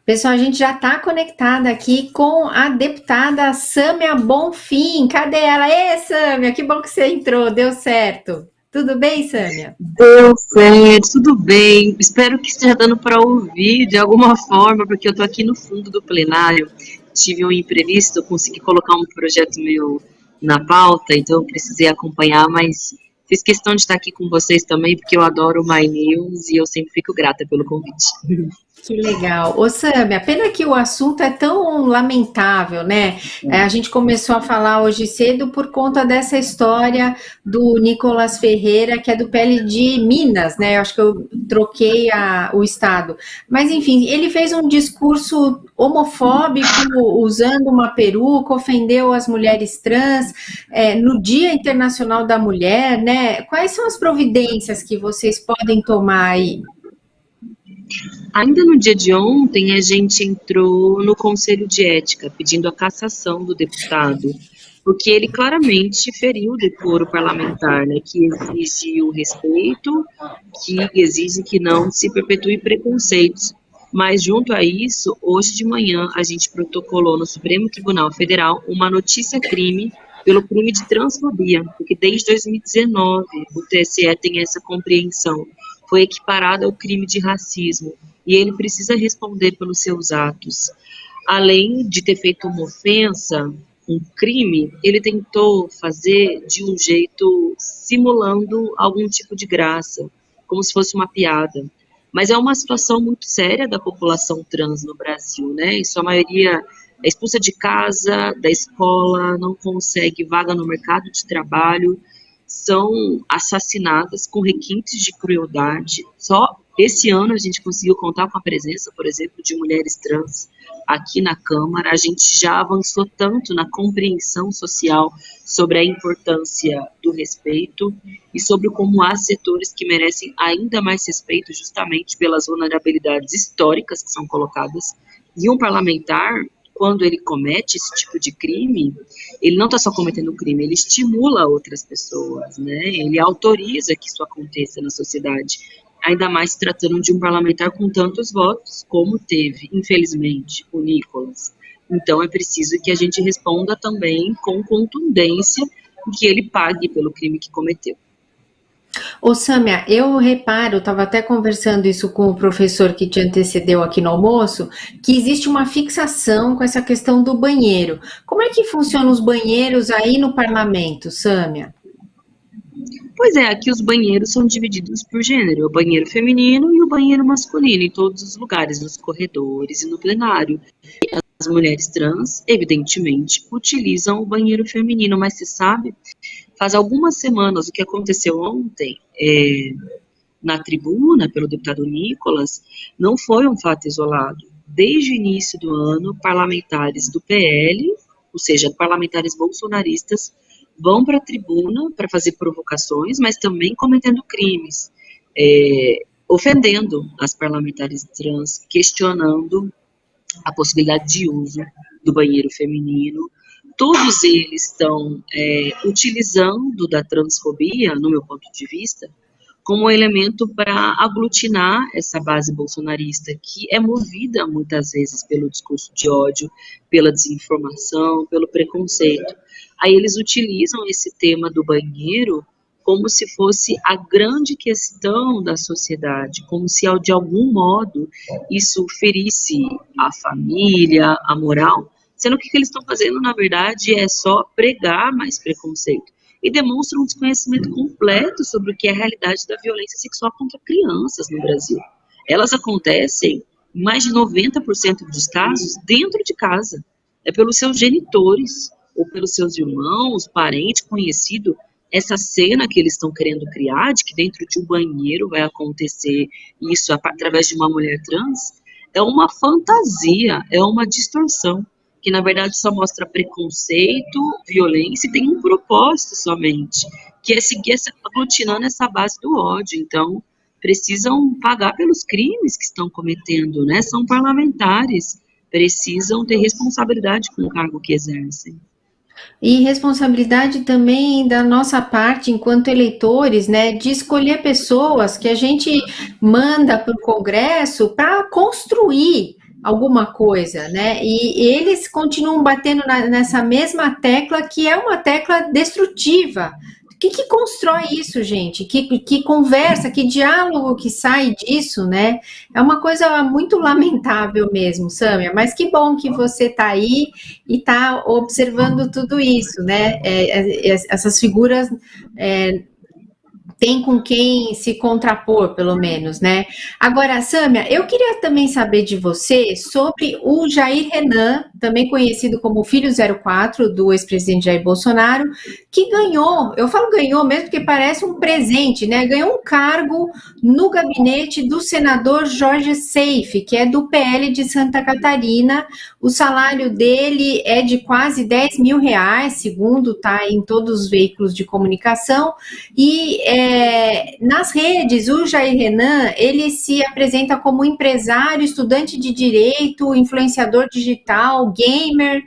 Pessoal, a gente já está conectada aqui com a deputada Sâmia Bonfim. Cadê ela? Ê, Sâmia, que bom que você entrou, deu certo. Tudo bem, Sâmia? Deu certo, tudo bem. Espero que esteja dando para ouvir de alguma forma, porque eu estou aqui no fundo do plenário. Tive um imprevisto, consegui colocar um projeto meu na pauta, então eu precisei acompanhar, mas fiz questão de estar aqui com vocês também, porque eu adoro o My News e eu sempre fico grata pelo convite. Que legal. Ô, Sâmia, pena que o assunto é tão lamentável, né? A gente começou a falar hoje cedo por conta dessa história do Nicolas Ferreira, que é do PL de Minas, né? Eu acho que eu troquei o estado. Mas, enfim, ele fez um discurso homofóbico, usando uma peruca, ofendeu as mulheres trans, no Dia Internacional da Mulher, né? Quais são as providências que vocês podem tomar aí? Ainda no dia de ontem, a gente entrou no Conselho de Ética pedindo a cassação do deputado, porque ele claramente feriu o decoro parlamentar, né, que exige o respeito, que exige que não se perpetue preconceitos. Mas, junto a isso, hoje de manhã, a gente protocolou no Supremo Tribunal Federal uma notícia-crime pelo crime de transfobia, porque desde 2019 o TSE tem essa compreensão. Foi equiparado ao crime de racismo e ele precisa responder pelos seus atos. Além de ter feito uma ofensa, um crime, ele tentou fazer de um jeito simulando algum tipo de graça, como se fosse uma piada. Mas é uma situação muito séria da população trans no Brasil, né? Em sua maioria é expulsa de casa, da escola, não consegue vaga no mercado de trabalho, são assassinadas com requintes de crueldade. Só esse ano a gente conseguiu contar com a presença, por exemplo, de mulheres trans aqui na Câmara. A gente já avançou tanto na compreensão social sobre a importância do respeito e sobre como há setores que merecem ainda mais respeito justamente pelas vulnerabilidades históricas que são colocadas. E um parlamentar, quando ele comete esse tipo de crime, ele não está só cometendo um crime, ele estimula outras pessoas, né? Ele autoriza que isso aconteça na sociedade, ainda mais se tratando de um parlamentar com tantos votos, como teve, infelizmente, o Nicolas. Então é preciso que a gente responda também com contundência e que ele pague pelo crime que cometeu. Ô, Sâmia, eu reparo, estava até conversando isso com o professor que te antecedeu aqui no almoço, que existe uma fixação com essa questão do banheiro. Como é que funcionam os banheiros aí no parlamento, Sâmia? Pois é, aqui os banheiros são divididos por gênero, o banheiro feminino e o banheiro masculino, em todos os lugares, nos corredores e no plenário. As mulheres trans, evidentemente, utilizam o banheiro feminino, mas você sabe, faz algumas semanas, o que aconteceu ontem na tribuna, pelo deputado Nicolas, não foi um fato isolado. Desde o início do ano, parlamentares do PL, ou seja, parlamentares bolsonaristas, vão para a tribuna para fazer provocações, mas também cometendo crimes, ofendendo as parlamentares trans, questionando a possibilidade de uso do banheiro feminino. Todos eles estão utilizando da transfobia, no meu ponto de vista, como elemento para aglutinar essa base bolsonarista, que é movida muitas vezes pelo discurso de ódio, pela desinformação, pelo preconceito. Aí eles utilizam esse tema do banheiro como se fosse a grande questão da sociedade, como se de algum modo isso ferisse a família, a moral, sendo que o que eles estão fazendo, na verdade, é só pregar mais preconceito e demonstram um desconhecimento completo sobre o que é a realidade da violência sexual contra crianças no Brasil. Elas acontecem, em mais de 90% dos casos, dentro de casa. É pelos seus genitores, ou pelos seus irmãos, parente, conhecido. Essa cena que eles estão querendo criar, de que dentro de um banheiro vai acontecer isso através de uma mulher trans, é uma fantasia, é uma distorção, que na verdade só mostra preconceito, violência e tem um propósito somente, que é seguir aglutinando essa base do ódio. Então, precisam pagar pelos crimes que estão cometendo, né? São parlamentares, precisam ter responsabilidade com o cargo que exercem. E responsabilidade também da nossa parte, enquanto eleitores, né, de escolher pessoas que a gente manda para o Congresso para construir, alguma coisa, né? E eles continuam batendo nessa mesma tecla, que é uma tecla destrutiva. O que constrói isso, gente? Que conversa, que diálogo que sai disso, né? É uma coisa muito lamentável mesmo, Sâmia, mas que bom que você está aí e está observando tudo isso, né? Essas figuras tem com quem se contrapor, pelo menos, né? Agora, Sâmia, eu queria também saber de você sobre o Jair Renan, também conhecido como Filho 04 do ex-presidente Jair Bolsonaro, que ganhou, eu falo ganhou mesmo porque parece um presente, né? Ganhou um cargo no gabinete do senador Jorge Seife, que é do PL de Santa Catarina. O salário dele é de quase R$ 10.000, segundo está em todos os veículos de comunicação, e nas redes, o Jair Renan, ele se apresenta como empresário, estudante de direito, influenciador digital, gamer.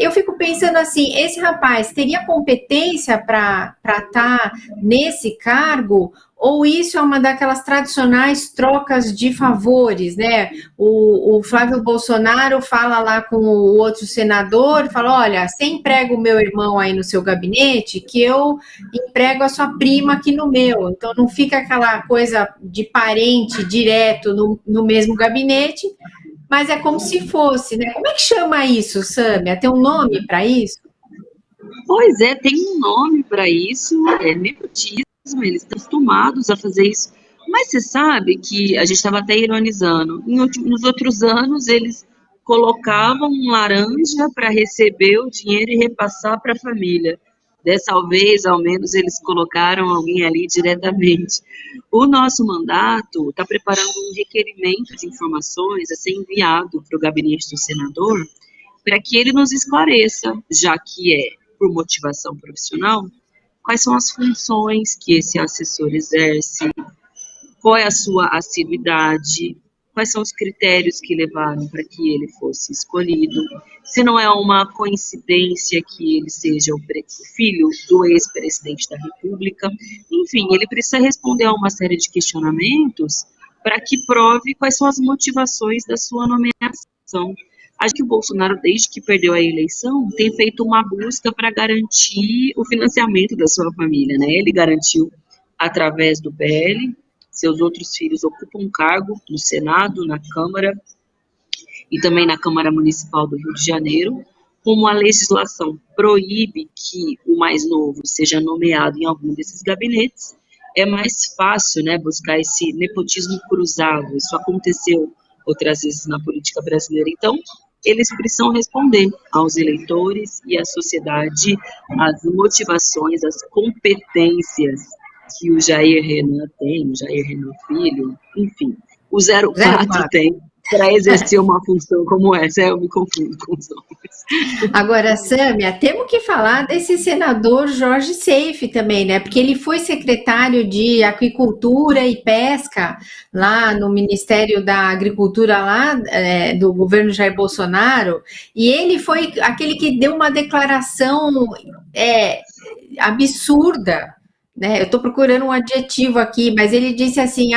Eu fico pensando assim, esse rapaz teria competência para estar nesse cargo? Ou isso é uma daquelas tradicionais trocas de favores, né? O Flávio Bolsonaro fala lá com o outro senador, fala, olha, você emprega o meu irmão aí no seu gabinete, que eu emprego a sua prima aqui no meu. Então não fica aquela coisa de parente direto no mesmo gabinete, mas é como se fosse, né? Como é que chama isso, Sâmia? Tem um nome para isso? Pois é, tem um nome para isso, é nepotismo, eles estão acostumados a fazer isso. Mas você sabe que a gente estava até ironizando, nos outros anos eles colocavam um laranja para receber o dinheiro e repassar para a família. Dessa vez, ao menos, eles colocaram alguém ali diretamente. O nosso mandato está preparando um requerimento de informações a ser enviado para o gabinete do senador, para que ele nos esclareça, já que é por motivação profissional, quais são as funções que esse assessor exerce, qual é a sua assiduidade, quais são os critérios que levaram para que ele fosse escolhido, se não é uma coincidência que ele seja o filho do ex-presidente da República. Enfim, ele precisa responder a uma série de questionamentos para que prove quais são as motivações da sua nomeação. Acho que o Bolsonaro, desde que perdeu a eleição, tem feito uma busca para garantir o financiamento da sua família, né? Ele garantiu através do PL, seus outros filhos ocupam um cargo no Senado, na Câmara e também na Câmara Municipal do Rio de Janeiro. Como a legislação proíbe que o mais novo seja nomeado em algum desses gabinetes, é mais fácil, né, buscar esse nepotismo cruzado. Isso aconteceu outras vezes na política brasileira. Então, eles precisam responder aos eleitores e à sociedade as motivações, as competências que o Jair Renan tem, o Jair Renan Filho, enfim, o 04 tem para exercer uma função como essa. Eu me confundo com os nomes. Agora, Sâmia, temos que falar desse senador Jorge Seife também, né? Porque ele foi secretário de Aquicultura e Pesca lá no Ministério da Agricultura lá do governo Jair Bolsonaro, e ele foi aquele que deu uma declaração absurda, né? Eu estou procurando um adjetivo aqui, mas ele disse assim,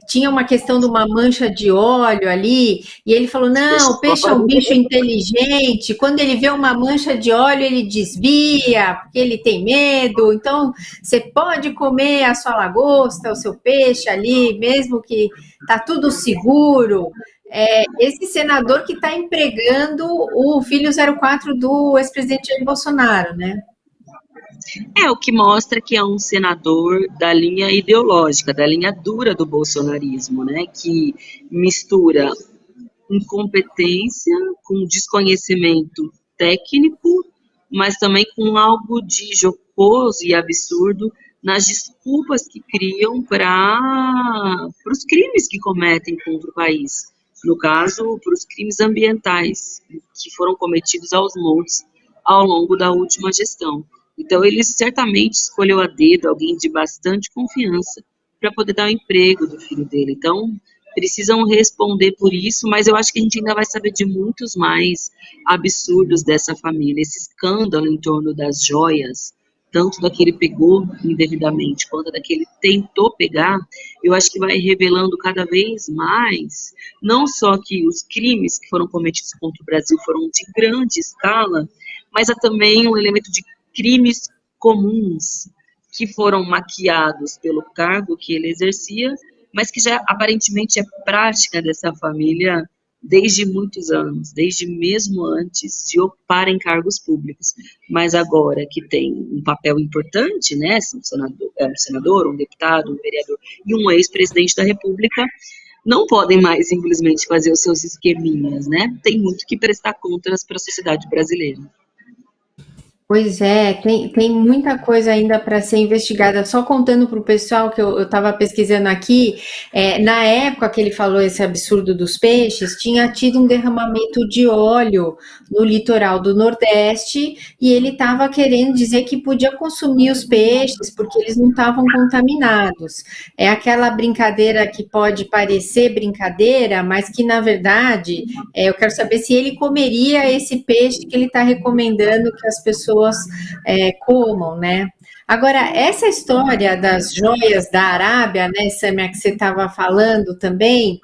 tinha uma questão de uma mancha de óleo ali, e ele falou, não, o peixe é um bicho inteligente, quando ele vê uma mancha de óleo, ele desvia, porque ele tem medo, então você pode comer a sua lagosta, o seu peixe ali, mesmo que está tudo seguro. Esse senador que está empregando o filho 04 do ex-presidente Jair Bolsonaro, né? O que mostra que é um senador da linha ideológica, da linha dura do bolsonarismo, né, que mistura incompetência com desconhecimento técnico, mas também com algo de jocoso e absurdo nas desculpas que criam para os crimes que cometem contra o país. No caso, para os crimes ambientais que foram cometidos aos montes ao longo da última gestão. Então, ele certamente escolheu a dedo alguém de bastante confiança para poder dar o emprego do filho dele. Então, precisam responder por isso, mas eu acho que a gente ainda vai saber de muitos mais absurdos dessa família. Esse escândalo em torno das joias tanto da que ele pegou indevidamente quanto da que ele tentou pegar, eu acho que vai revelando cada vez mais, não só que os crimes que foram cometidos contra o Brasil foram de grande escala, mas há também um elemento de crimes comuns que foram maquiados pelo cargo que ele exercia, mas que já aparentemente é prática dessa família desde muitos anos, desde mesmo antes de ocupar em cargos públicos. Mas agora que tem um papel importante, né, um senador, um deputado, um vereador e um ex-presidente da República, não podem mais simplesmente fazer os seus esqueminhas, né? Tem muito que prestar contas para a sociedade brasileira. Pois é, tem muita coisa ainda para ser investigada. Só contando para o pessoal que eu estava pesquisando aqui, na época que ele falou esse absurdo dos peixes, tinha tido um derramamento de óleo no litoral do Nordeste e ele estava querendo dizer que podia consumir os peixes porque eles não estavam contaminados. É aquela brincadeira que pode parecer brincadeira, mas que na verdade eu quero saber se ele comeria esse peixe que ele está recomendando que as pessoas comam, né? Agora, essa história das joias da Arábia, né, Samia, que você estava falando também,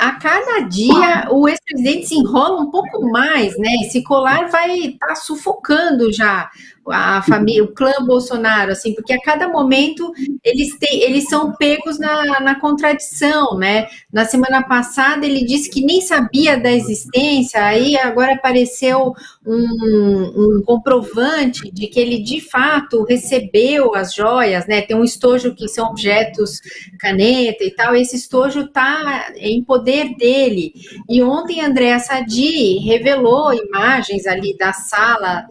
a cada dia o ex-presidente se enrola um pouco mais, né? Esse colar vai estar sufocando já a família, o clã Bolsonaro, assim, porque a cada momento eles são pegos na contradição, né? Na semana passada ele disse que nem sabia da existência, aí agora apareceu um comprovante de que ele de fato recebeu as joias, né? Tem um estojo que são objetos caneta e tal, esse estojo está em poder dele. E ontem Andréa Sadi revelou imagens ali da sala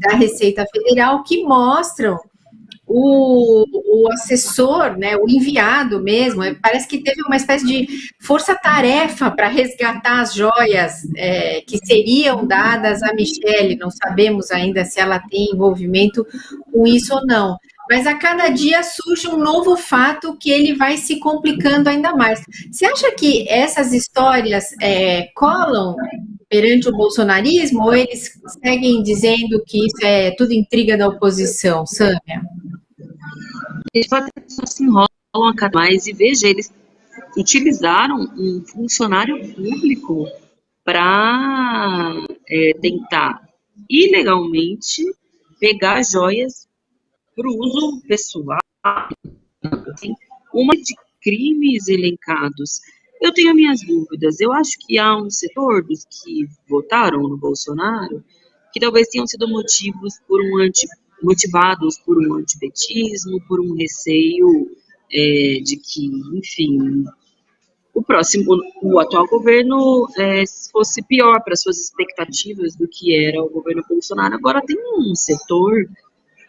da Receita Federal que mostram o assessor, né, o enviado mesmo, parece que teve uma espécie de força-tarefa para resgatar as joias que seriam dadas a Michele, não sabemos ainda se ela tem envolvimento com isso ou não. Mas a cada dia surge um novo fato que ele vai se complicando ainda mais. Você acha que essas histórias colam perante o bolsonarismo ou eles seguem dizendo que isso é tudo intriga da oposição, Sâmia? Eles só se enrolam a cada mais e veja, eles utilizaram um funcionário público para tentar ilegalmente pegar joias para o uso pessoal. Tem uma de crimes elencados. Eu tenho minhas dúvidas. Eu acho que há um setor dos que votaram no Bolsonaro que talvez tenham sido motivados por um antipetismo, por um receio de que, enfim, o atual governo fosse pior para suas expectativas do que era o governo Bolsonaro. Agora tem um setor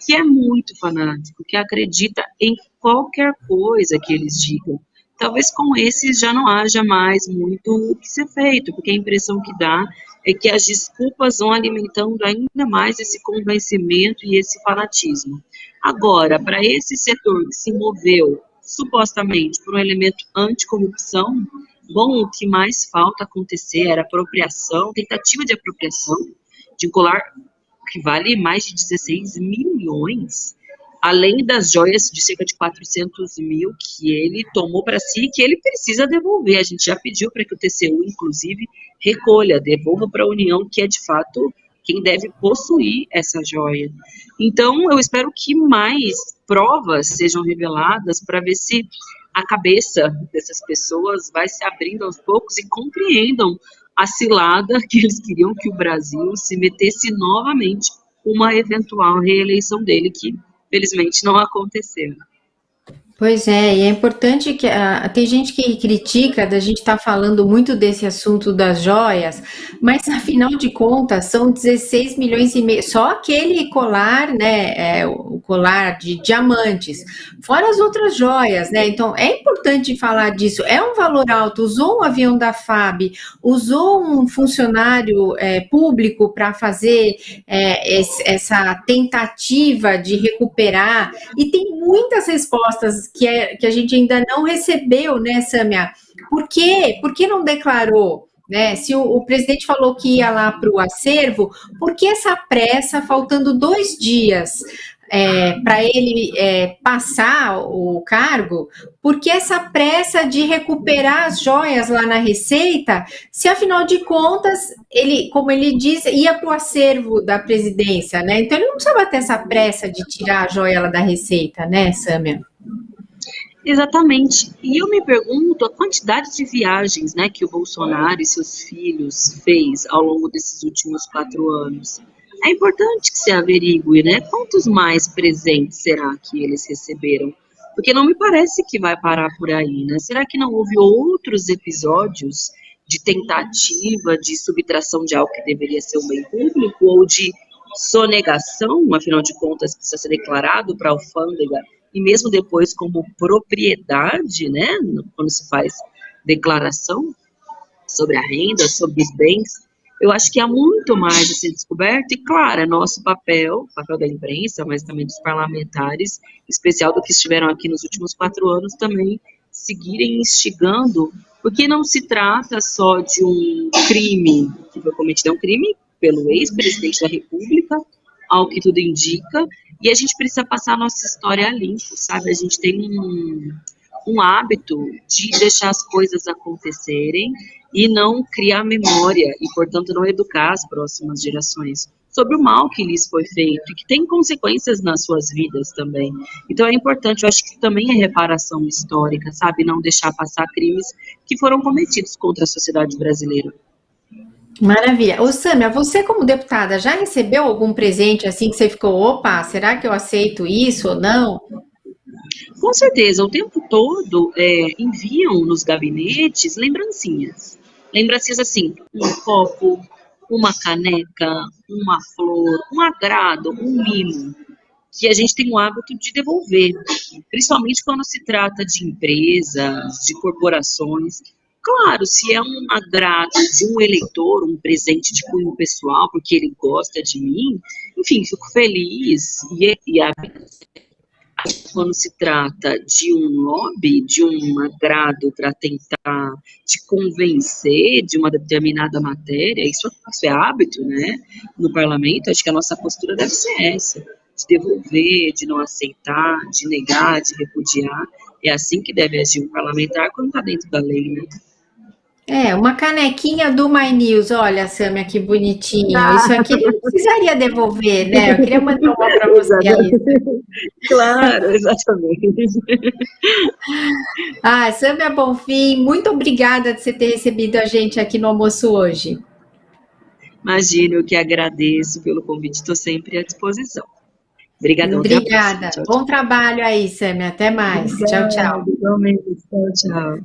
que é muito fanático, que acredita em qualquer coisa que eles digam. Talvez com esses já não haja mais muito o que ser feito, porque a impressão que dá é que as desculpas vão alimentando ainda mais esse convencimento e esse fanatismo. Agora, para esse setor que se moveu supostamente por um elemento anticorrupção, bom, o que mais falta acontecer era apropriação, tentativa de apropriação de um colar que vale mais de 16 milhões, além das joias de cerca de 400 mil que ele tomou para si e que ele precisa devolver. A gente já pediu para que o TCU, inclusive, recolha, devolva para a União, que é de fato quem deve possuir essa joia. Então, eu espero que mais provas sejam reveladas para ver se a cabeça dessas pessoas vai se abrindo aos poucos e compreendam a cilada que eles queriam que o Brasil se metesse novamente uma eventual reeleição dele, que felizmente não aconteceu. Pois é, e é importante que tem gente que critica da gente estar falando muito desse assunto das joias, mas afinal de contas são 16 milhões e meio, só aquele colar, né, o colar de diamantes, fora as outras joias, né? Então é importante falar disso. É um valor alto. Usou um avião da FAB, usou um funcionário público para fazer essa tentativa de recuperar, e tem muitas respostas que a gente ainda não recebeu, né, Sâmia? Por quê? Por que não declarou? Né? Se o presidente falou que ia lá para o acervo, por que essa pressa, faltando 2 dias? para ele passar o cargo, porque essa pressa de recuperar as joias lá na Receita, se afinal de contas, ele, como ele diz, ia para o acervo da presidência, né? Então ele não precisava ter essa pressa de tirar a joia lá da Receita, né, Sâmia? Exatamente. E eu me pergunto a quantidade de viagens, né, que o Bolsonaro e seus filhos fez ao longo desses últimos 4 anos. É importante que se averigue, né, quantos mais presentes será que eles receberam? Porque não me parece que vai parar por aí, né? Será que não houve outros episódios de tentativa de subtração de algo que deveria ser um bem público ou de sonegação, afinal de contas, precisa ser declarado para a alfândega e mesmo depois como propriedade, né, quando se faz declaração sobre a renda, sobre os bens, eu acho que há muito mais a ser descoberto e, claro, é nosso papel, papel da imprensa, mas também dos parlamentares, em especial do que estiveram aqui nos últimos 4 anos, também seguirem instigando, porque não se trata só de um crime que foi cometido, é um crime pelo ex-presidente da República, ao que tudo indica, e a gente precisa passar a nossa história a limpo, sabe? A gente tem um hábito de deixar as coisas acontecerem e não criar memória e, portanto, não educar as próximas gerações sobre o mal que lhes foi feito e que tem consequências nas suas vidas também. Então é importante, eu acho que também é reparação histórica, sabe? Não deixar passar crimes que foram cometidos contra a sociedade brasileira. Maravilha. Ô, Sâmia, você como deputada já recebeu algum presente assim que você ficou, opa, será que eu aceito isso ou não? Com certeza, o tempo todo enviam nos gabinetes lembrancinhas. Lembrancinhas assim, um copo, uma caneca, uma flor, um agrado, um mimo, que a gente tem o hábito de devolver, principalmente quando se trata de empresas, de corporações. Claro, se é um agrado de um eleitor, um presente de cunho pessoal, porque ele gosta de mim, enfim, fico feliz quando se trata de um lobby, de um agrado para tentar te convencer de uma determinada matéria, isso é hábito, né? No parlamento, acho que a nossa postura deve ser essa, de devolver, de não aceitar, de negar, de repudiar. É assim que deve agir um parlamentar quando está dentro da lei, né? Uma canequinha do My News. Olha, Sâmia, que bonitinho. Isso aqui ele não precisaria devolver, né? Eu queria mandar uma para você aí. Claro, exatamente. Sâmia Bonfim, muito obrigada de você ter recebido a gente aqui no almoço hoje. Imagino, eu que agradeço pelo convite, estou sempre à disposição. Obrigadão. Obrigada. Bom trabalho aí, Sâmia. Até mais. Tchau, tchau. Igualmente. Tchau, tchau.